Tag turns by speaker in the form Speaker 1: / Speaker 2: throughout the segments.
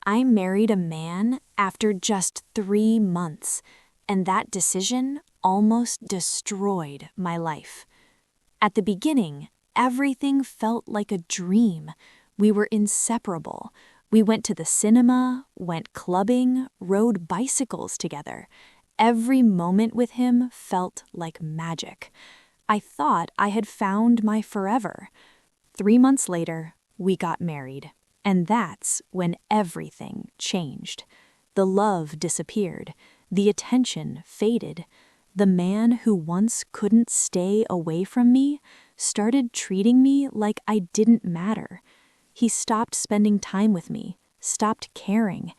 Speaker 1: I married a man after just 3 months, and that decision almost destroyed my life. At the beginning, everything felt like a dream. We were inseparable. We went to the cinema, went clubbing, rode bicycles together. Every moment with him felt like magic. I thought I had found my forever. 3 months later, we got married, and that's when everything changed. The love disappeared. The attention faded. The man who once couldn't stay away from me started treating me like I didn't matter. He stopped spending time with me, stopped caring,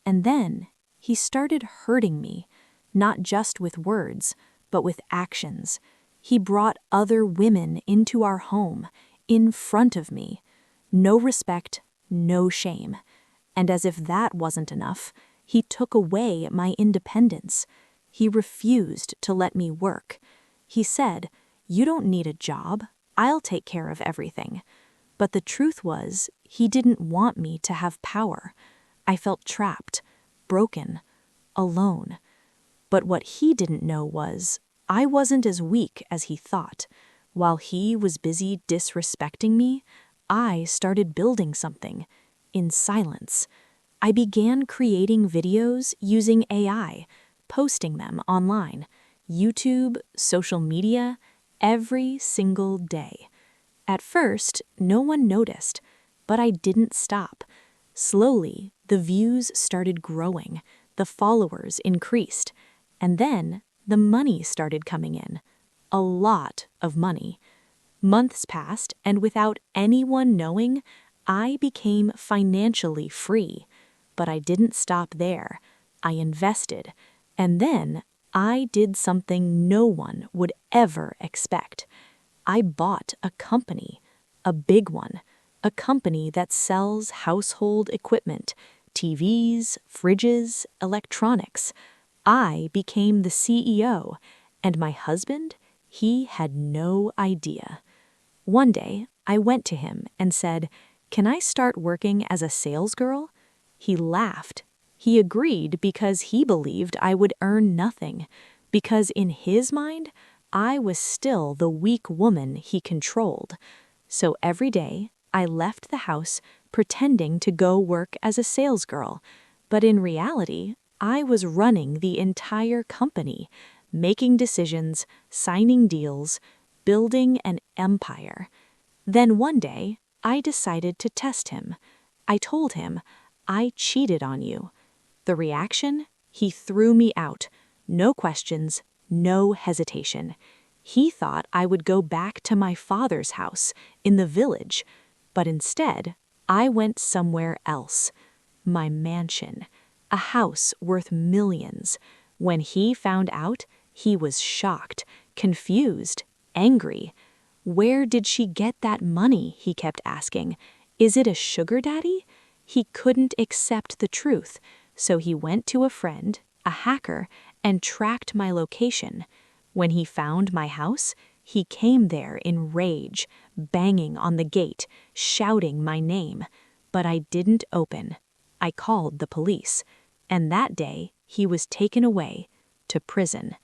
Speaker 1: and then he started hurting me, not just with words, but with actions. He brought other women into our home, in front of me. No respect, no shame. And as if that wasn't enough, he took away my independence. He refused to let me work. He said, "You don't need a job. I'll take care of everything." But the truth was, he didn't want me to have power. I felt trapped, broken, alone. But what he didn't know was, I wasn't as weak as he thought. While he was busy disrespecting me, I started building something, in silence. I began creating videos using AI, posting them online, YouTube, social media, every single day. At first, no one noticed, but I didn't stop. Slowly, the views started growing, the followers increased, and then the money started coming in. A lot of money. Months passed, and without anyone knowing, I became financially free. But I didn't stop there. I invested, and then I did something no one would ever expect. I bought a company, a big one, a company that sells household equipment, TVs, fridges, electronics. I became the CEO, and my husband, he had no idea. One day, I went to him and said, "Can I start working as a sales girl?" He laughed. He agreed because he believed I would earn nothing, because in his mind, I was still the weak woman he controlled. So every day, I left the house pretending to go work as a sales girl, but in reality, I was running the entire company, making decisions, signing deals, building an empire. Then one day, I decided to test him. I told him, "I cheated on you." The reaction? He threw me out. No questions, no hesitation. He thought I would go back to my father's house in the village, but instead, I went somewhere else. My mansion, a house worth millions. When he found out, he was shocked, confused, angry. "Where did she get that money?" he kept asking. "Is it a sugar daddy?" He couldn't accept the truth, so he went to a friend, a hacker, and tracked my location. When he found my house, he came there in rage, banging on the gate, shouting my name. But I didn't open. I called the police, and that day he was taken away to prison.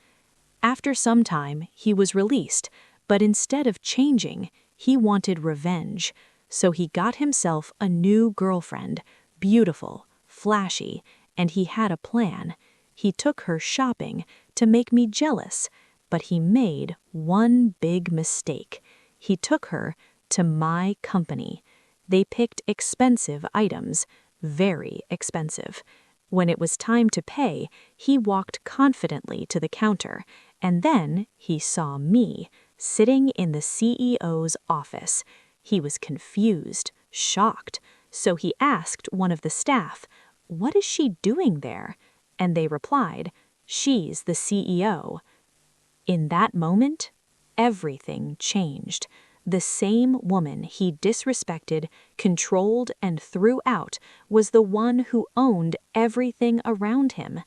Speaker 1: After some time, he was released, but instead of changing, he wanted revenge. So he got himself a new girlfriend, beautiful, flashy, and he had a plan. He took her shopping to make me jealous, but he made one big mistake. He took her to my company. They picked expensive items, very expensive. When it was time to pay, he walked confidently to the counter, and then he saw me sitting in the CEO's office. He was confused, shocked, so he asked one of the staff, "What is she doing there?" And they replied, "She's the CEO." In that moment, everything changed. The same woman he disrespected, controlled, and threw out was the one who owned everything around him.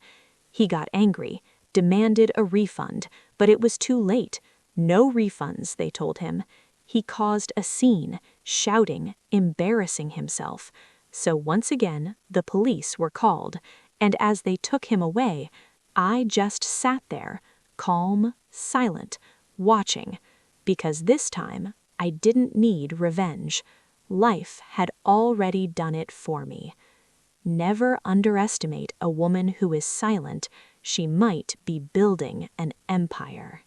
Speaker 1: He got angry, demanded a refund, but it was too late. No refunds, they told him. He caused a scene, shouting, embarrassing himself. So once again, the police were called, and as they took him away, I just sat there, calm, silent, watching, because this time I didn't need revenge. Life had already done it for me. Never underestimate a woman who is silent. She might be building an empire.